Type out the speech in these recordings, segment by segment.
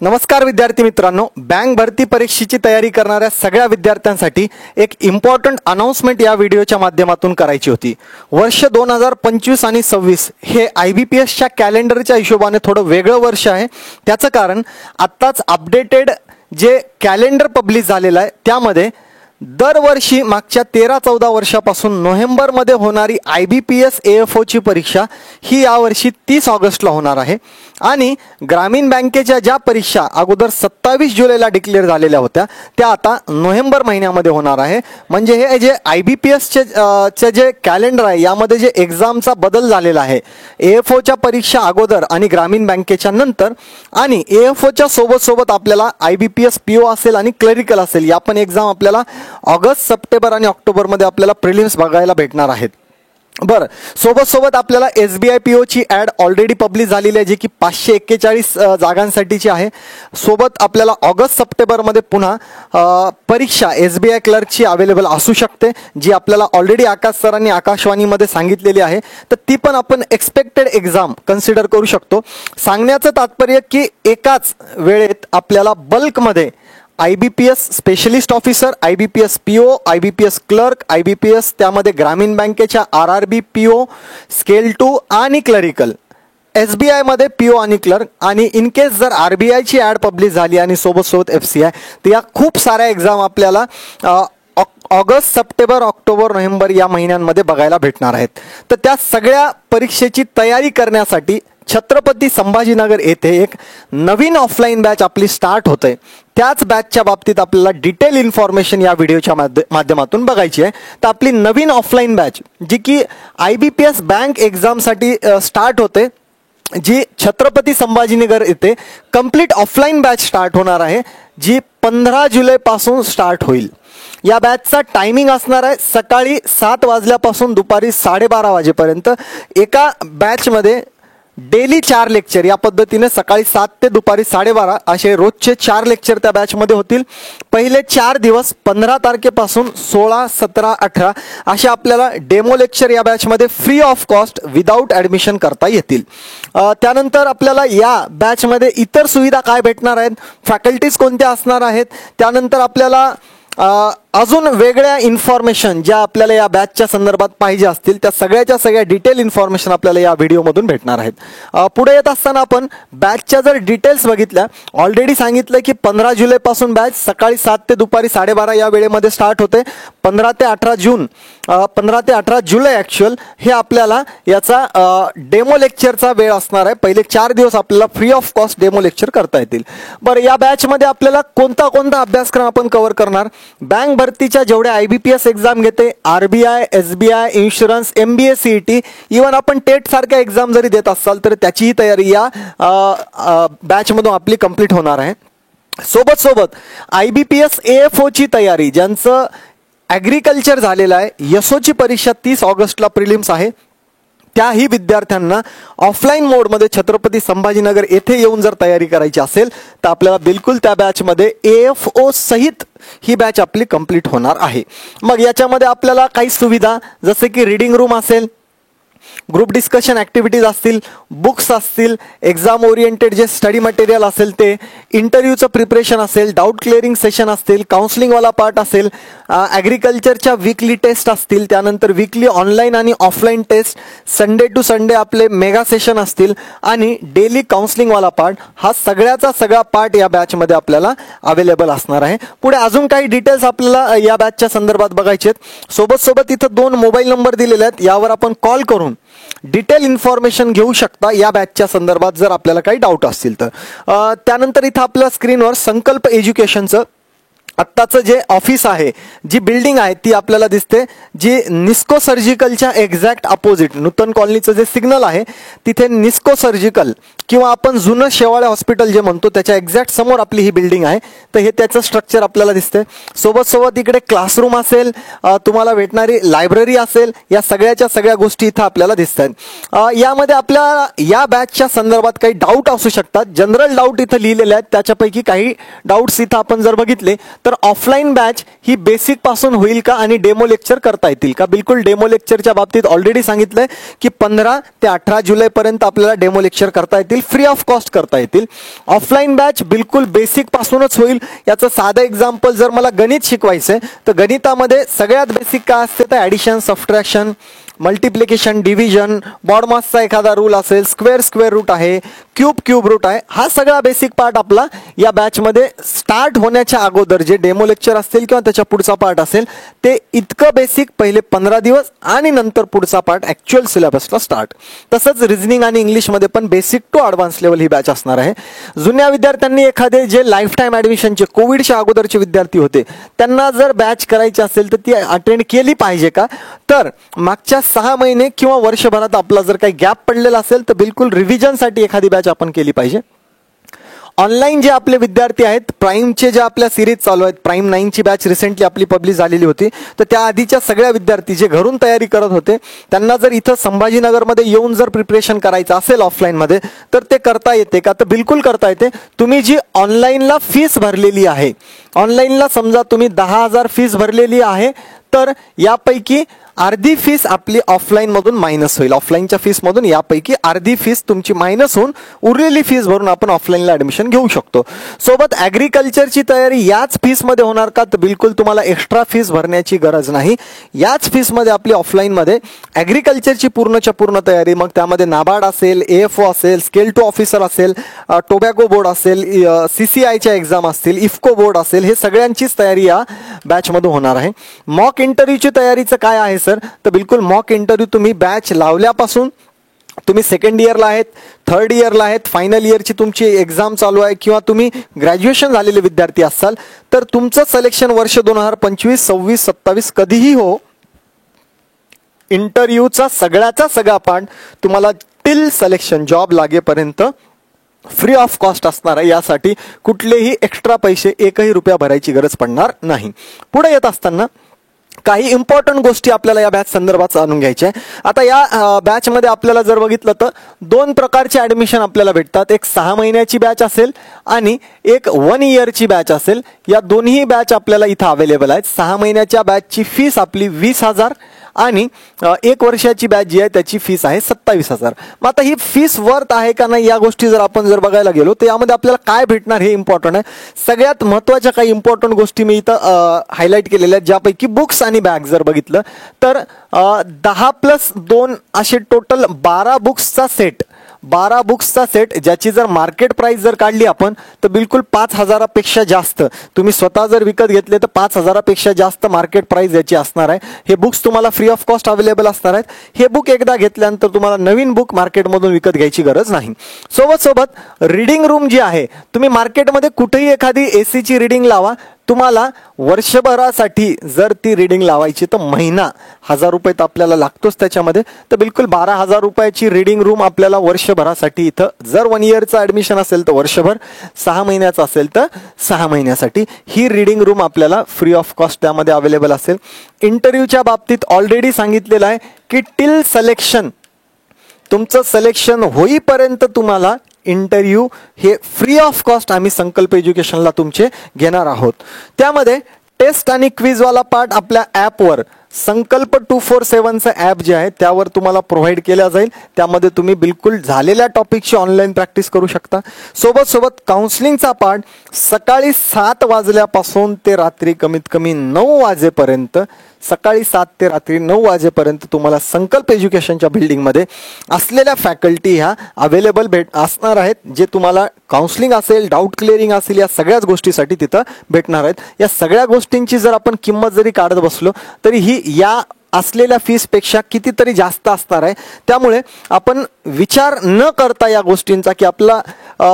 नमस्कार विद्यार्थी मित्रांनो, बँक भरती परीक्षेची तयारी करणाऱ्या सगळ्या विद्यार्थ्यांसाठी एक इम्पॉर्टंट अनाउन्समेंट या व्हिडिओच्या माध्यमातून करायची होती। वर्ष 2025 आणि 26 हे IBPSच्या कॅलेंडरच्या हिशोबाने थोडं वेगळं वर्ष आहे। त्याचं कारण आत्ताच अपडेटेड जे कॅलेंडर पब्लिश झालेलं आहे त्यामध्ये दरवर्षी मागच्या 13-14 वर्षापासून नोव्हेंबरमध्ये होणारी IBPS AFO ची परीक्षा ही यावर्षी 30 ऑगस्टला होणार आहे आणि ग्रामीण बँकेच्या ज्या परीक्षा अगोदर 27 जुलैला डिक्लेअर झालेल्या होत्या त्या आता नोव्हेंबर महिन्यामध्ये होणार आहे। म्हणजे हे जे IBPSचे जे कॅलेंडर आहे यामध्ये जे एक्झामचा बदल झालेला आहे, AFO च्या परीक्षा अगोदर आणि ग्रामीण बँकेच्या नंतर आणि AFO च्या सोबत आपल्याला IBPS PO असेल आणि क्लरिकल असेल या पण एक्झाम आपल्याला ऑगस्ट, सप्टेंबर आणि ऑक्टोबर मध्ये आपल्याला प्रिलिम्स बघायला भेटणार आहेत। बरं, सोबत आपल्याला SBI PO ची ॲड ऑलरेडी पब्लिश झालेली आहे जी की 541 जागांसाठीची आहे। सोबत आपल्याला ऑगस्ट, सप्टेंबर मध्ये पुन्हा परीक्षा SBI क्लर्कची अवेलेबल असू शकते जी आपल्याला ऑलरेडी आकाश सरांनी आकाशवाणीमध्ये सांगितलेली आहे, तर ती पण आपण एक्सपेक्टेड एक्झाम कन्सिडर करू शकतो। सांगण्याचं तात्पर्य की एकाच वेळेत आपल्याला बल्कमध्ये IBPS specialist officer, IBPS PO, IBPS clerk, IBPS त्यामध्ये ग्रामीण बँकेच्या RRB PO, स्केल 2 आणि क्लरिकल, SBI मध्ये PO आणि क्लर्क आणि इन केस जर RBI ची ॲड पब्लिश झाली आणि सोबत FCI, तर या खूप साऱ्या एक्झाम आपल्याला ऑगस्ट, सप्टेंबर, ऑक्टोबर, नोव्हेंबर या महिन्यांमध्ये बघायला भेटणार आहेत। तर त्या सगळ्या परीक्षेची तयारी करण्यासाठी छत्रपती संभाजीनगर येथे एक नवीन ऑफलाईन बॅच आपली स्टार्ट होते। त्याच बॅचच्या बाबतीत आपल्याला डिटेल इन्फॉर्मेशन या व्हिडिओच्या माध्यमातून बघायची आहे। तर आपली नवीन ऑफलाईन बॅच जी की IBPS बँक एक्झामसाठी स्टार्ट होते, जी छत्रपती संभाजीनगर येथे कंप्लीट ऑफलाईन बॅच स्टार्ट होणार आहे, जी 15 जुलै पासून स्टार्ट होईल। या बॅचचा टायमिंग असणार आहे सकाळी 7 वाजल्यापासून दुपारी 12:30 वाजेपर्यंत। एका बॅचमध्ये डेली 4 लेक्चर या पद्धतीने सकाळी 7 ते दुपारी 12:30 असे रोजचे 4 लेक्चर त्या बॅचमध्ये होतील। पहिले 4 दिवस 15 तारखेपासून 16, 17, 18 असे आपल्याला डेमो लेक्चर या बॅचमध्ये free of cost without admission करता येतील। त्यानंतर आपल्याला या बॅचमध्ये इतर सुविधा काय भेटणार आहेत, फॅकल्टीज कोणत्या असणार आहेत, त्यानंतर आपल्याला अजून वेगळ्या इन्फॉर्मेशन ज्या आपल्याला या बॅचच्या संदर्भात पाहिजे असतील त्या सगळ्या डिटेल इन्फॉर्मेशन आपल्याला या व्हिडिओमधून भेटणार आहेत। पुढे येत असताना आपण बॅचच्या जर डिटेल्स बघितल्या, ऑलरेडी सांगितलं की 15 जुलै पासून बॅच सकाळी 7 ते दुपारी 12:30 या वेळेमध्ये स्टार्ट होते। 15 ते 18 जुलै ॲक्च्युअल हे आपल्याला याचा डेमो लेक्चरचा वेळ असणार आहे। पहिले 4 दिवस आपल्याला free of cost demo lecture करता येतील। बरं, या बॅचमध्ये आपल्याला कोणता अभ्यासक्रम आपण कव्हर करणार, बँक भरतीच्या जेवढ्या IBPS एक्झाम घेते, RBI, SBI, insurance, MBA CET, even आपण टेट सारख्या एक्झाम जरी देत असाल तर त्याचीही तयारी या बॅचमधून आपली कंप्लीट होणार आहे। सोबत IBPS AFO ची तयारी, ज्यांचं ॲग्रिकल्चर झालेलं आहे, YSO ची परीक्षा 30 ऑगस्टला प्रिलिम्स आहे, त्याही विद्यार्थ्यांना ऑफलाईन मोडमध्ये छत्रपती संभाजीनगर येथे येऊन जर तयारी करायची असेल तर आपल्याला बिलकुल त्या बॅचमध्ये AFO सहित ही बॅच आपली कंप्लीट होणार आहे। मग याच्यामध्ये आपल्याला काही सुविधा जसे की रीडिंग रूम असेल, ग्रुप डिस्कशन ॲक्टिव्हिटीज असतील, बुक्स असतील, एक्झाम ओरिएंटेड जे स्टडी मटेरियल असेल ते, इंटरव्ह्यूचं प्रिपरेशन असेल, डाऊट क्लिअरिंग सेशन असतील, काउन्सिलिंगवाला पार्ट असेल, ॲग्रिकल्चरच्या वीकली टेस्ट असतील, त्यानंतर वीकली ऑनलाईन आणि offline test, Sunday to Sunday आपले मेगा सेशन असतील आणि डेली काउन्सिलिंगवाला पार्ट, हा सगळा पार्ट या बॅचमध्ये आपल्याला अवेलेबल असणार आहे। पुढे अजून काही डिटेल्स आपल्याला या बॅचच्या संदर्भात बघायचे आहेत। सोबत इथं 2 मोबाईल नंबर दिलेले आहेत, यावर आपण कॉल करून डिटेल इन्फॉर्मेशन घेऊ शकता या बॅचच्या संदर्भात जर आपल्याला काही डाऊट असतील तर। त्यानंतर इथं आपल्या स्क्रीनवर संकल्प एज्युकेशनचं आत्ताचं जे ऑफिस आहे, जी बिल्डिंग आहे ती आपल्याला दिसते, जी निस्को सर्जिकलच्या एक्झॅक्ट अपोजिट नूतन कॉलनीचं जे सिग्नल आहे तिथे निस्को सर्जिकल किंवा आपण जुनं शेवाळे हॉस्पिटल जे म्हणतो त्याच्या एक्झॅक्ट समोर आपली ही बिल्डिंग आहे। तर हे त्याचं स्ट्रक्चर आपल्याला दिसते। सोबत इकडे क्लासरूम असेल, तुम्हाला भेटणारी लायब्ररी असेल, या सगळ्या गोष्टी इथं आपल्याला दिसतात। यामध्ये आपल्याला या बॅचच्या संदर्भात काही डाऊट असू शकतात, जनरल डाऊट इथं लिहिलेले आहेत, त्याच्यापैकी काही डाऊट्स इथं आपण जर बघितले तर तर ऑफलाईन बॅच ही बेसिक पासून होईल का आणि डेमो लेक्चर करता येतील का? बिलकुल डेमो लेक्चरच्या बाबतीत ऑलरेडी सांगितलंय की 15 ते 18 जुलै पर्यंत आपल्याला डेमो लेक्चर करता येतील, फ्री ऑफ कॉस्ट करता येतील. ऑफलाईन बॅच बिलकुल बेसिक पासूनच होईल. याचं साधं एक्झाम्पल, जर मला गणित शिकवायचंय तर गणितामध्ये सगळ्यात बेसिक काय असते तर ॲडिशन, सबट्रॅक्शन, मल्टिप्लिकेशन, डिव्हिजन, बॉडमासचा एखादा रूल असेल, स्क्वेअर रूट आहे, क्यूब रूट आहे, हा सगळा बेसिक पार्ट आपला या बॅचमध्ये स्टार्ट होण्याच्या अगोदर जे डेमो लेक्चर असतील किंवा त्याच्या पुढचा पार्ट असेल ते इतकं बेसिक पहिले 15 दिवस आणि नंतर पुढचा पार्ट ॲक्च्युअल सिलेबसला स्टार्ट. तसंच रिझनिंग आणि इंग्लिशमध्ये पण बेसिक टू ॲडव्हान्स लेवल ही बॅच असणार आहे. जुन्या विद्यार्थ्यांनी एखादे जे लाईफ टाईम ॲडमिशनचे कोविडच्या अगोदरचे विद्यार्थी होते त्यांना जर बॅच करायची असेल तर ती अटेंड केली पाहिजे का? तर मागच्या 6 महिने किंवा वर्षभरात आपला जर काही गॅप पडलेला असेल तर बिलकुल रिव्हिजनसाठी एखादी बॅच आपण केली पाहिजे. ऑनलाईन जे आपले विद्यार्थी आहेत, प्राईमचे जे आपल्या सिरीज चालू आहेत, प्राईम 9ची बॅच रिसेंटली आपली पब्लिश झालेली होती, तर त्या आधीच्या सगळ्या विद्यार्थी जे घरून तयारी करत होते त्यांना जर इथं संभाजीनगरमध्ये येऊन जर प्रिपरेशन करायचं असेल ऑफलाईनमध्ये तर ते करता येते का? तर बिलकुल करता येते. तुम्ही जी ऑनलाईनला फीस भरलेली आहे, ऑनलाईनला समजा तुम्ही 10,000 फीस भरलेली आहे तर यापैकी अर्धी फीस आपली ऑफलाईन मधून मायनस होईल. ऑफलाईनच्या फीस मधून यापैकी अर्धी फीस तुमची मायनस होऊन उरलेली फीस भरून आपण ऑफलाईनला ऍडमिशन घेऊ शकतो. सोबत ऍग्रिकल्चरची तयारी याच फीस मध्ये होणार का? तर बिलकुल तुम्हाला एक्स्ट्रा फीस भरण्याची गरज नाही. याच फीस मध्ये आपली ऑफलाईन मध्ये ऍग्रिकल्चरची पूर्णच्या पूर्ण तयारी, मग त्यामध्ये नाबार्ड असेल, AFO असेल, स्केल टू ऑफिसर असेल, टोबॅको बोर्ड असेल, CCIच्या एक्झाम असतील, इफ्को बोर्ड असेल, हे सगळ्यांचीच तयारी या बॅच मध्ये होणार आहे. मॉक इंटरव्ह्यूची तयारीचं काय आहे तर बिलकुल मॉक इंटरव्ह्यू तुम्ही बॅच लावल्यापासून तुम्ही सेकंड इयरला आहेत, थर्ड इयरला आहेत, फायनल इयरची तुमची एक्झाम चालू आहे किंवा तुम्ही ग्रॅज्युएशन झालेले विद्यार्थी असाल तर तुमचं सिलेक्शन वर्ष 2025, 26, 27 कधीही हो, इंटरव्ह्यूचा सगळ्याचा सगळा पार्ट तुम्हाला टिल सिलेक्शन जॉब लागेपर्यंत फ्री ऑफ कॉस्ट असणार आहे. यासाठी कुठलेही एक्स्ट्रा पैसे, एकही रुपया भरायची गरज पडणार नाही. पुढे येत असताना काही इम्पॉर्टंट गोष्टी आपल्याला या बॅच संदर्भात जाणून घ्यायच्या आहे. आता या बॅचमध्ये आपल्याला जर बघितलं तर 2 प्रकारचे ॲडमिशन आपल्याला भेटतात. एक 6 महिन्याची बॅच असेल आणि एक 1 इयरची बॅच असेल. या दोन्ही बॅच आपल्याला इथं अवेलेबल आहेत. 6 महिन्याच्या बॅचची फीस आपली 20,000 आणि 1 वर्षाची बॅच जी आहे त्याची फीस आहे 27,000. मग आता ही फीस वर्थ आहे का नाही या गोष्टी जर आपण बघायला गेलो तर यामध्ये आपल्याला काय भेटणार हे इम्पॉर्टंट आहे. सगळ्यात महत्त्वाच्या काही इम्पॉर्टंट गोष्टी मी इथं हायलाईट केलेल्या आहेत, ज्यापैकी बुक्स आणि बॅग जर बघितलं तर 10+2 असे टोटल 12 बुक्सचा सेट, 12 बुक्सचा सेट, ज्याची जर मार्केट प्राइस जर काढली आपण तर बिलकुल 5,000पेक्षा जास्त, तुम्ही स्वतः जर विकत घेतले तर 5,000पेक्षा जास्त मार्केट प्राइस याची असणार आहे. हे बुक्स तुम्हाला फ्री ऑफ कॉस्ट अवेलेबल असणार आहेत. हे बुक एकदा घेतल्यानंतर तुम्हाला नवीन बुक मार्केटमधून विकत घ्यायची गरज नाही. सोबत रीडिंग रूम जी आहे, तुम्ही मार्केटमध्ये कुठेही एखादी ACची रीडिंग लावा, तुम्हाला वर्षभरासाठी जर ती रीडिंग लावायची तर महिना 1,000 रुपये तर आपल्याला लागतोच त्याच्यामध्ये. तर बिलकुल 12,000 रुपयाची रीडिंग रूम आपल्याला वर्षभरासाठी इथं, जर 1 इयरचं ॲडमिशन असेल तर वर्षभर, 6 महिन्याचं असेल तर 6 महिन्यासाठी ही रीडिंग रूम आपल्याला फ्री ऑफ कॉस्ट त्यामध्ये अवेलेबल असेल. इंटरव्ह्यूच्या बाबतीत ऑलरेडी सांगितलेलं आहे की टिल सिलेक्शन, तुमचं सिलेक्शन होईपर्यंत तुम्हाला इंटरव्ह्यू हे फ्री ऑफ कॉस्ट आम्ही संकल्प एज्युकेशनला तुमचे घेणार आहोत. त्यामध्ये टेस्ट आणि क्विजवाला पार्ट आपल्या ॲपवर, संकल्प 247चं ॲप जे आहे त्यावर तुम्हाला प्रोव्हाइड केला जाईल. त्यामध्ये तुम्ही बिलकुल झालेल्या टॉपिकची ऑनलाईन प्रॅक्टिस करू शकता. सोबत काउन्सिलिंगचा पार्ट सकाळी 7 वाजल्यापासून ते रात्री कमीत कमी 9 वाजेपर्यंत, सकाळी 7 ते रात्री 9 वाजेपर्यंत तुम्हाला संकल्प एज्युकेशनच्या बिल्डिंगमध्ये असलेल्या फॅकल्टी ह्या अवेलेबल असणार आहेत, जे तुम्हाला काउन्सिलिंग असेल, डाऊट क्लिअरिंग असेल, या सगळ्याच गोष्टीसाठी तिथं भेटणार आहेत. या सगळ्या गोष्टींची जर आपण किंमत जरी काढत बसलो तरी ही या असलेल्या फीसपेक्षा कितीतरी जास्त असणार आहे. त्यामुळे आपण विचार न करता या गोष्टींचा की आपला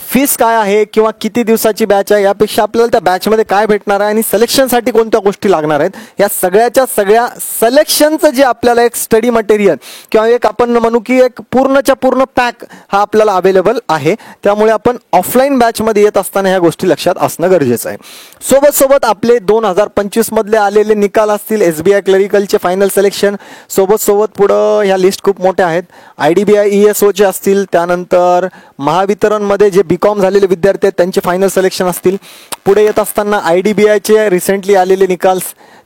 फीस काय आहे किंवा किती दिवसाची बॅच आहे, यापेक्षा आपल्याला त्या बॅचमध्ये काय भेटणार आहे आणि सिलेक्शनसाठी कोणत्या गोष्टी लागणार आहेत, या सगळ्याच्या सगळ्या सिलेक्शनचं जे आपल्याला एक स्टडी मटेरियल किंवा एक आपण म्हणू की एक पूर्णच्या पूर्ण पॅक हा आपल्याला अवेलेबल आहे. त्यामुळे आपण ऑफलाईन बॅचमध्ये येत असताना ह्या गोष्टी लक्षात असणं गरजेचं आहे. सोबत आपले 2025 मधले आलेले निकाल असतील, SBI क्लरिकलचे फायनल सिलेक्शन, सोबत पुढं ह्या लिस्ट खूप मोठ्या आहेत. IDBI ESOचे असतील, त्यानंतर महावितरणमध्ये मध्ये जे बीकॉम झालेले विद्यार्थी आहेत त्यांचे फायनल सिलेक्शन असतील. पुढे येत असताना IDBIचे रिसेंटली आलेले निकाल,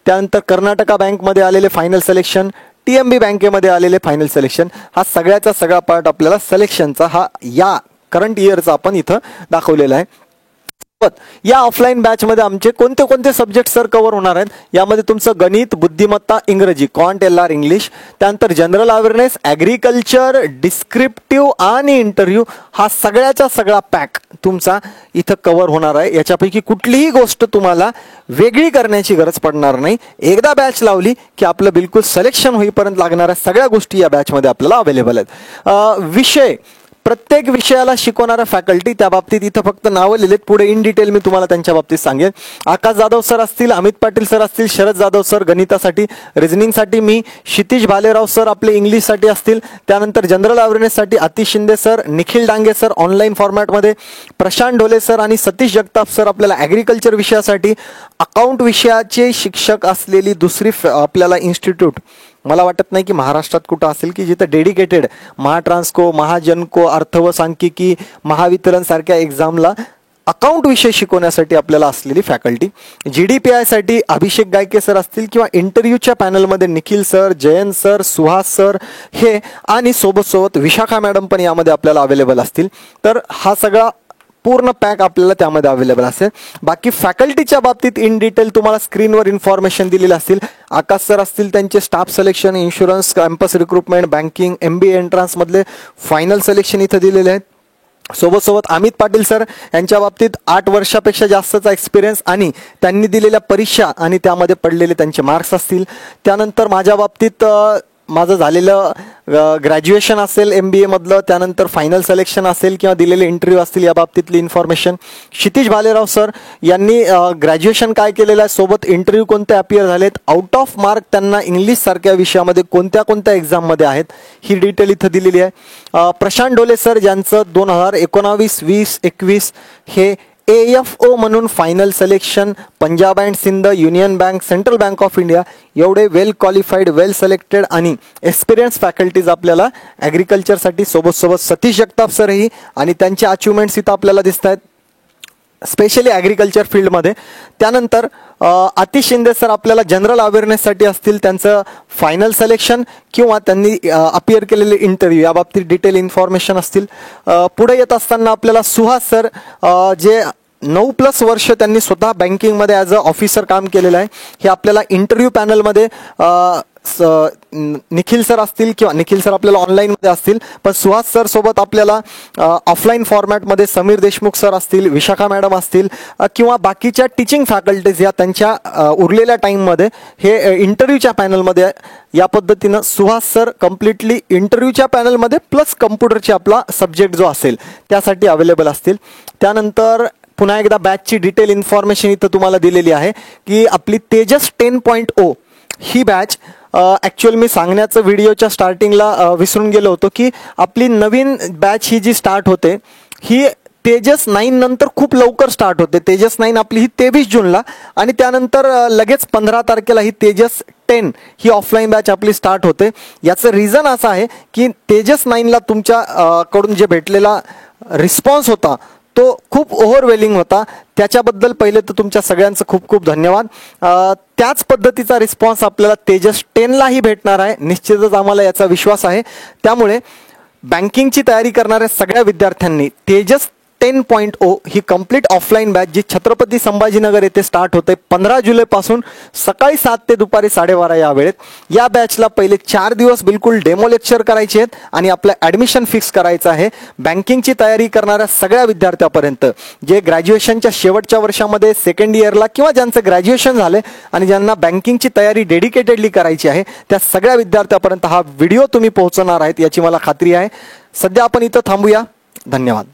त्यानंतर कर्नाटका बँकमध्ये आलेले फायनल सिलेक्शन, TMB बँकेमध्ये आलेले फायनल सिलेक्शन, हा सगळ्याचा सगळा पार्ट आपल्याला सिलेक्शनचा हा या करंट इयरचा आपण इथं दाखवलेला आहे. या ऑफलाईन बॅच मध्ये आमचे कोणते कोणते सब्जेक्ट सर कव्हर होणार आहेत, यामध्ये तुमचं गणित, बुद्धिमत्ता, इंग्रजी, क्वांट, LR इंग्लिश, त्यानंतर जनरल अवेअरनेस, ॲग्रिकल्चर, डिस्क्रिप्टिव्ह आणि इंटरव्ह्यू, हा सगळ्याचा सगळा पॅक तुमचा इथं कव्हर होणार आहे. याच्यापैकी कुठलीही गोष्ट तुम्हाला वेगळी करण्याची गरज पडणार नाही. एकदा बॅच लावली की आपलं बिलकुल सिलेक्शन होईपर्यंत लागणाऱ्या सगळ्या गोष्टी या बॅचमध्ये आपल्याला अवेलेबल आहेत. विषय, प्रत्येक विषयाला शिकवणारा फॅकल्टी, त्या बाबतीत इथं फक्त नावं लिहिलेत, पुढे इन डिटेल मी तुम्हाला त्यांच्या बाबतीत सांगेन. आकाश जाधव सर असतील, अमित पाटील सर असतील, शरद जाधव सर गणितासाठी, रिझनिंगसाठी मी, क्षितिज भालेराव सर आपले इंग्लिशसाठी असतील, त्यानंतर जनरल अवेअरनेससाठी Atish Shinde sir, Nikhil Dange sir online फॉर्मॅटमध्ये, प्रशांत ढोले सर आणि सतीश जगताप सर आपल्याला ॲग्रिकल्चर विषयासाठी, अकाउंट विषयाचे शिक्षक असलेली दुसरी आपल्याला इन्स्टिट्यूट मला वाटत नाही की महाराष्ट्रात कुठं असेल की जिथं डेडिकेटेड महाट्रान्सको, महाजनको, अर्थ व सांख्यिकी, महावितरण सारख्या एक्झामला अकाउंट विषय शिकवण्यासाठी आपल्याला असलेली फॅकल्टी. GDPI साठी अभिषेक गायके सर असतील किंवा इंटरव्ह्यूच्या पॅनलमध्ये Nikhil sir, Jayant sir, Suhas sir हे, आणि सोबत विशाखा मॅडम पण यामध्ये आपल्याला अवेलेबल असतील. तर हा सगळा पूर्ण पॅक आपल्याला त्यामध्ये अवेलेबल असेल. बाकी फॅकल्टीच्या बाबतीत इन डिटेल तुम्हाला स्क्रीनवर इन्फॉर्मेशन दिलेली असतील. आकाश सर असतील त्यांचे staff selection, insurance, campus recruitment, banking, MBA entrance मधले फायनल सिलेक्शन इथं दिलेले आहेत. सोबत अमित पाटील सर यांच्या बाबतीत 8 वर्षापेक्षा जास्तचा एक्सपिरियन्स आणि त्यांनी दिलेल्या परीक्षा आणि त्यामध्ये पडलेले त्यांचे मार्क्स असतील. त्यानंतर माझ्या बाबतीत माझं झालेलं ग्रॅज्युएशन असेल MBA मधलं, त्यानंतर फायनल सिलेक्शन असेल किंवा दिलेले इंटरव्ह्यू असतील, या बाबतीतली इन्फॉर्मेशन. क्षितिज भालेराव सर यांनी ग्रॅज्युएशन काय केलेलं आहे, सोबत इंटरव्ह्यू कोणते अपीअर झालेत, आउट ऑफ मार्क त्यांना इंग्लिश सारख्या विषयामध्ये कोणत्या कोणत्या एक्झाममध्ये आहेत, ही डिटेल इथं दिलेली आहे. प्रशांत ढोले सर ज्यांचं 2019, 20, 21 हे AFO म्हणून final selection, Punjab and Sind, union bank, central bank of India, एवढे वेल क्वालिफाईड, वेल सिलेक्टेड आणि एक्सपिरियन्स फॅकल्टीज आपल्याला ॲग्रिकल्चरसाठी. सोबत सतीश जगताप सरही आणि त्यांचे अचिव्हमेंट्स इथं आपल्याला दिसत आहेत स्पेशली ॲग्रिकल्चर फील्डमध्ये. त्यानंतर अतिश शिंदे सर आपल्याला जनरल अवेअरनेससाठी असतील, त्यांचं फायनल सिलेक्शन किंवा त्यांनी अपीअर केलेले इंटरव्ह्यू या बाबतीत डिटेल इन्फॉर्मेशन असतील. पुढे येत असताना आपल्याला सुहास सर जे 9+ वर्ष त्यांनी स्वतः बँकिंगमध्ये ॲज अ ऑफिसर काम केलेलं आहे, हे आपल्याला इंटरव्ह्यू पॅनलमध्ये निखिल सर असतील किंवा निखिल सर आपल्याला ऑनलाईनमध्ये असतील, पण सुहास सर सोबत आपल्याला ऑफलाईन फॉर्मॅटमध्ये समीर देशमुख सर असतील, विशाखा मॅडम असतील किंवा बाकीच्या टीचिंग फॅकल्टीज या त्यांच्या उरलेल्या टाईममध्ये हे इंटरव्ह्यूच्या पॅनलमध्ये या पद्धतीनं सुहास सर कम्प्लिटली इंटरव्ह्यूच्या पॅनलमध्ये प्लस कम्प्युटरचे आपला सब्जेक्ट जो असेल त्यासाठी अवेलेबल असतील. त्यानंतर पुन्हा एकदा बॅचची डिटेल इन्फॉर्मेशन इथं तुम्हाला दिलेली आहे की आपली तेजस 10.0 ही बॅच ॲक्च्युअल मी सांगण्याचं व्हिडिओच्या स्टार्टिंगला विसरून गेलो होतो की आपली नवीन बॅच ही जी स्टार्ट होते ही तेजस 9 नंतर खूप लवकर स्टार्ट होते. तेजस 9 आपली ही 23 जूनला आणि त्यानंतर लगेच 15 तारखेला ही तेजस 10 ही ऑफलाईन बॅच आपली स्टार्ट होते. याचं रिझन असं आहे की तेजस 9ला तुमच्या कडून जे भेटलेला रिस्पॉन्स होता तो खूप ओव्हरवेलिंग होता. त्याच्याबद्दल पहिले तर तुमच्या सगळ्यांचं खूप खूप धन्यवाद. त्याच पद्धतीचा रिस्पॉन्स आपल्याला तेजस 10लाही भेटणार आहे, निश्चितच आम्हाला याचा विश्वास आहे. त्यामुळे बँकिंगची तयारी करणाऱ्या सगळ्या विद्यार्थ्यांनी तेजस 10.0 ही कंप्लीट ऑफलाईन बॅच जी छत्रपती संभाजीनगर येथे स्टार्ट होते 15 जुलैपासून सकाळी 7 ते दुपारी 12:30 या वेळेत, या बॅचला पहिले 4 दिवस बिलकुल डेमो लेक्चर करायचे आहेत आणि आपलं ॲडमिशन फिक्स करायचं आहे. बँकिंगची तयारी करणाऱ्या सगळ्या विद्यार्थ्यापर्यंत जे ग्रॅज्युएशनच्या शेवटच्या वर्षामध्ये सेकंड इयरला किंवा ज्यांचं ग्रॅज्युएशन झाले आणि ज्यांना बँकिंगची तयारी डेडिकेटेडली करायची आहे त्या सगळ्या विद्यार्थ्यापर्यंत हा व्हिडिओ तुम्ही पोहोचवणार आहेत याची मला खात्री आहे. सध्या आपण इथं थांबूया. धन्यवाद.